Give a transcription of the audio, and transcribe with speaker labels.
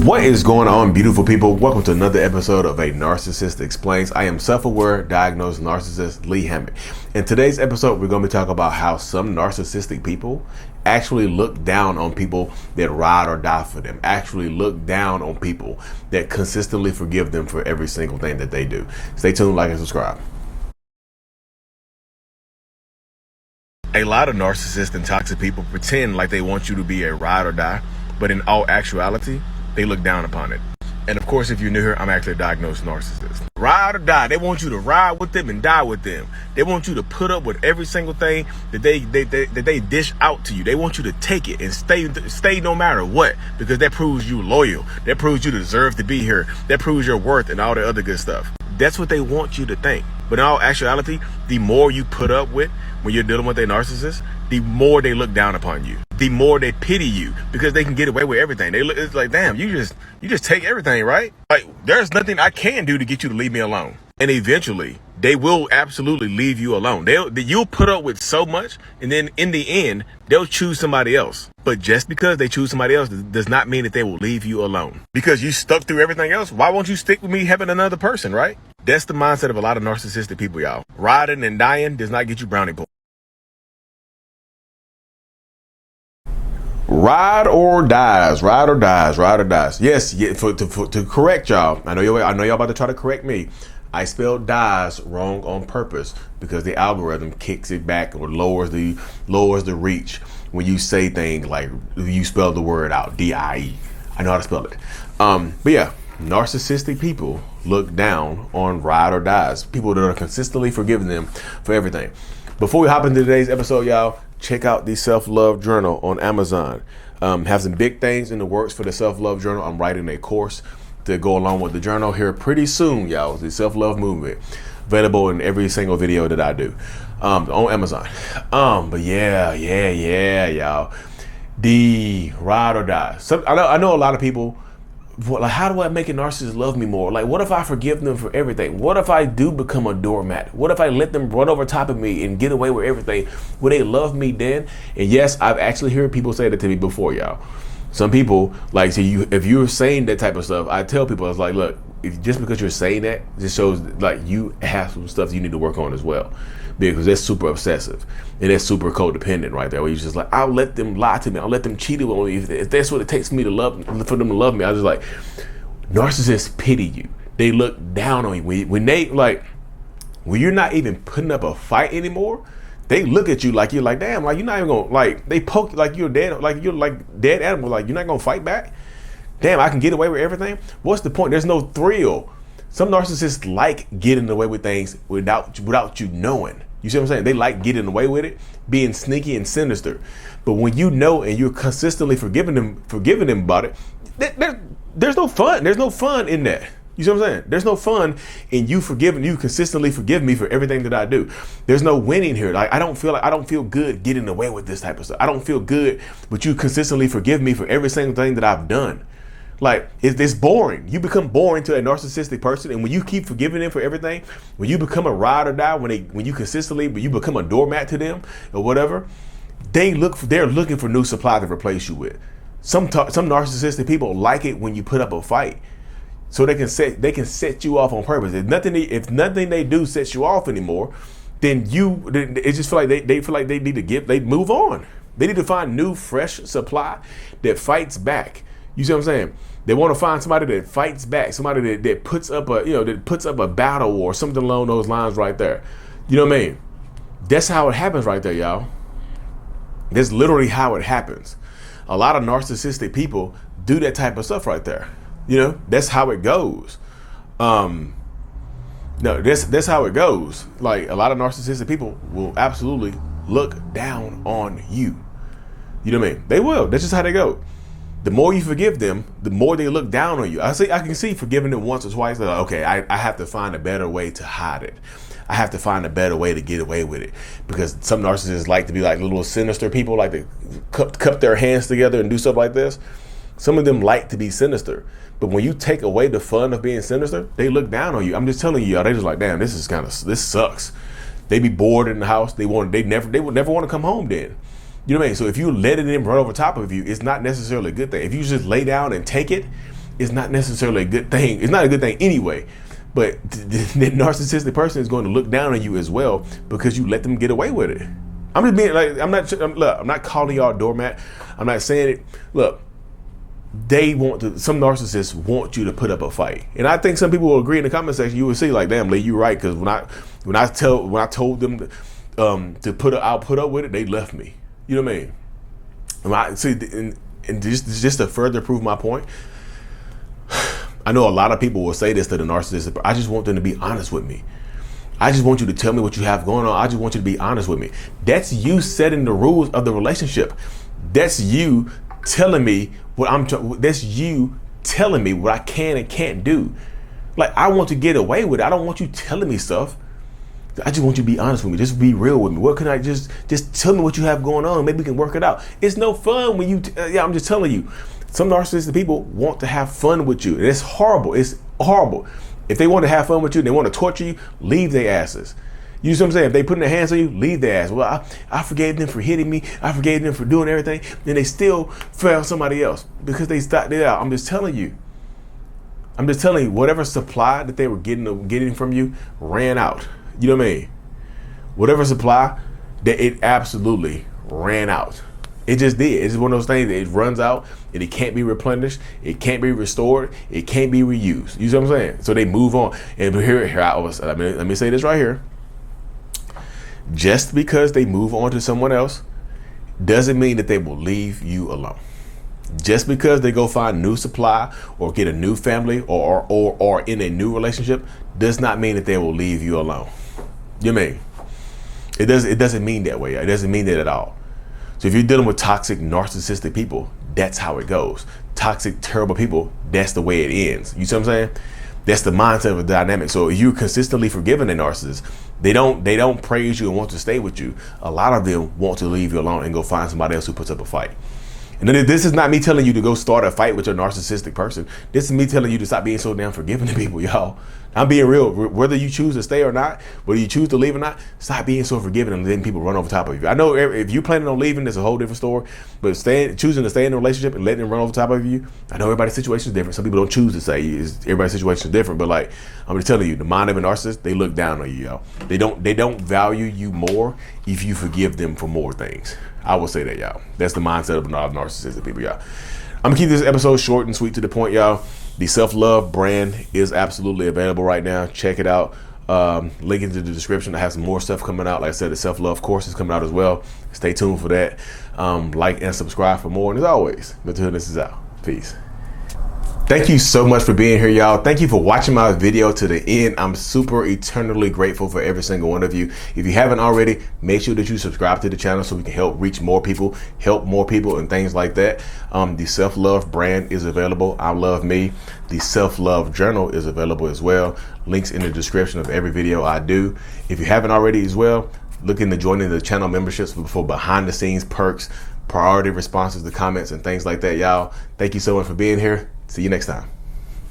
Speaker 1: What is going on, beautiful people? Welcome to another episode of A Narcissist Explains. I am self-aware, diagnosed narcissist Lee Hammett. In today's episode, we're going to be talking about how some narcissistic people actually look down on people that ride or die for them, actually look down on people that consistently forgive them for every single thing that they do. Stay tuned, like, and subscribe. A lot of narcissists and toxic people pretend like they want you to be a ride or die, but in all actuality, they look down upon it. And of course, if you're new here, I'm actually a diagnosed narcissist. Ride or die. They want you to ride with them and die with them. They want you to put up with every single thing that they dish out to you. They want you to take it and stay no matter what, because that proves you loyal. That proves you deserve to be here. That proves your worth and all the other good stuff. That's what they want you to think. But in all actuality, the more you put up with when you're dealing with a narcissist, the more they look down upon you. The more they pity you because they can get away with everything. It's like, damn, you just take everything, right? Like, there's nothing I can do to get you to leave me alone. And eventually, they will absolutely leave you alone. You'll put up with so much, and then in the end, they'll choose somebody else. But just because they choose somebody else does not mean that they will leave you alone. Because you stuck through everything else, why won't you stick with me having another person, right? That's the mindset of a lot of narcissistic people, y'all. Riding and dying does not get you brownie points. Ride or dies. Yes, to correct y'all. I know y'all about to try to correct me. I spelled dies wrong on purpose because the algorithm kicks it back or lowers the reach when you say things like you spell the word out, D-I-E. I know how to spell it. But yeah, narcissistic people look down on ride or dies. People that are consistently forgiving them for everything. Before we hop into today's episode, y'all, check out the Self-Love Journal on Amazon. Have some big things in the works for the Self-Love Journal. I'm writing a course to go along with the journal here pretty soon, y'all. The Self-Love Movement, available in every single video that I do on Amazon. But yeah, y'all. The ride or die. I know a lot of people, like, how do I make a narcissist love me more? Like, what if I forgive them for everything? What if I do become a doormat? What if I let them run over top of me and get away with everything? Will they love me then? And yes, I've actually heard people say that to me before, y'all. Some people, like, so if you're saying that type of stuff, I tell people, it's like, look, just because you're saying that, just shows like you have some stuff you need to work on as well, because that's super obsessive and that's super codependent right there. Where you're just like, I'll let them lie to me, I'll let them cheat on me if that's what it takes me to love, for them to love me. I was just like, narcissists pity you. They look down on you when you're not even putting up a fight anymore. They look at you like you're like, damn, like you're not even gonna, like, they poke like you're dead, like you're like dead animal, like you're not gonna fight back. Damn, I can get away with everything. What's the point? There's no thrill. Some narcissists like getting away with things without you knowing. You see what I'm saying? They like getting away with it, being sneaky and sinister. But when you know and you're consistently forgiving them about it, there's no fun. There's no fun in that. You see what I'm saying? There's no fun in you consistently forgive me for everything that I do. There's no winning here. Like, I don't feel good getting away with this type of stuff. I don't feel good, but you consistently forgive me for every single thing that I've done. Like, it's boring. You become boring to a narcissistic person, and when you keep forgiving them for everything, when you become a ride or die, when you become a doormat to them or whatever, they're looking for new supply to replace you with. Some narcissistic people like it when you put up a fight, so they can set you off on purpose. If nothing they do sets you off anymore, then it just feel like they feel like they need to they move on. They need to find new, fresh supply that fights back. You see what I'm saying? They want to find somebody that fights back, somebody that puts up a battle or something along those lines right there. You know what I mean? That's how it happens right there, y'all. That's literally how it happens. A lot of narcissistic people do that type of stuff right there. You know, that's how it goes. No, that's how it goes. Like, a lot of narcissistic people will absolutely look down on you. You know what I mean? They will. That's just how they go. The more you forgive them, the more they look down on you. I can see forgiving them once or twice. Like, okay, I have to find a better way to hide it. I have to find a better way to get away with it, because some narcissists like to be like little sinister people, like to cup their hands together and do stuff like this. Some of them like to be sinister, but when you take away the fun of being sinister, they look down on you. I'm just telling you, y'all, they just like, damn, this sucks. They be bored in the house. They would never want to come home then. You know what I mean? So if you letting them run over top of you, it's not necessarily a good thing. If you just lay down and take it is not necessarily a good thing. It's not a good thing anyway. But the narcissistic person is going to look down on you as well because you let them get away with it. I'm just being like, I'm not calling y'all doormat. I'm not saying it. Look, some narcissists want you to put up a fight. And I think some people will agree in the comment section. You will see like, damn, Lee, you're right. Because when I told them I'll put up with it, they left me. You know what I mean? And just to further prove my point, I know a lot of people will say this to the narcissist. I just want them to be honest with me. I just want you to tell me what you have going on. I just want you to be honest with me. That's you setting the rules of the relationship. That's you telling me that's you telling me what I can and can't do. Like, I want to get away with it. I don't want you telling me stuff. I just want you to be honest with me. Just be real with me. What can I just tell me what you have going on? Maybe we can work it out. It's no fun when you, I'm just telling you. Some narcissistic people want to have fun with you. And it's horrible. It's horrible. If they want to have fun with you, they want to torture you, leave their asses. You see what I'm saying? If they put their hands on you, leave their ass. Well, I forgave them for hitting me. I forgave them for doing everything. Then they still fail somebody else because they stopped it out. I'm just telling you, whatever supply that they were getting from you ran out. You know what I mean? Whatever supply, that it absolutely ran out. It just did. It's one of those things that it runs out and it can't be replenished. It can't be restored. It can't be reused. You see what I'm saying? So they move on. And let me say this right here. Just because they move on to someone else doesn't mean that they will leave you alone. Just because they go find a new supply or get a new family or in a new relationship does not mean that they will leave you alone. You mean? It doesn't mean that way. It doesn't mean that at all. So if you're dealing with toxic, narcissistic people, that's how it goes. Toxic, terrible people, that's the way it ends. You see what I'm saying? That's the mindset of the dynamic. So if you're consistently forgiving a narcissist, they don't praise you and want to stay with you. A lot of them want to leave you alone and go find somebody else who puts up a fight. And then this is not me telling you to go start a fight with your narcissistic person. This is me telling you to stop being so damn forgiving to people, y'all. I'm being real. Whether you choose to stay or not, whether you choose to leave or not, stop being so forgiving and letting people run over top of you. I know if you're planning on leaving, that's a whole different story. But choosing to stay in a relationship and letting them run over top of you, I know everybody's situation is different. Some people don't choose to say everybody's situation is different. But like, I'm just telling you, the mind of a narcissist, they look down on you, y'all. They don't value you more if you forgive them for more things. I will say that, y'all. That's the mindset of narcissistic people, y'all. I'm gonna keep this episode short and sweet to the point, y'all. The self-love brand is absolutely available right now. Check it out. Link into the description. I have some more stuff coming out. Like I said, the self-love course is coming out as well. Stay tuned for that. Like and subscribe for more. And as always, until this is out. Peace. Thank you so much for being here, y'all. Thank you for watching my video to the end. I'm super eternally grateful for every single one of you. If you haven't already, make sure that you subscribe to the channel so we can help reach more people, help more people and things like that. The self-love brand is available. I love me. The self-love journal is available as well. Links in the description of every video I do. If you haven't already as well, look into joining the channel memberships for behind the scenes perks, priority responses to comments and things like that, y'all. Thank you so much for being here. See you next time.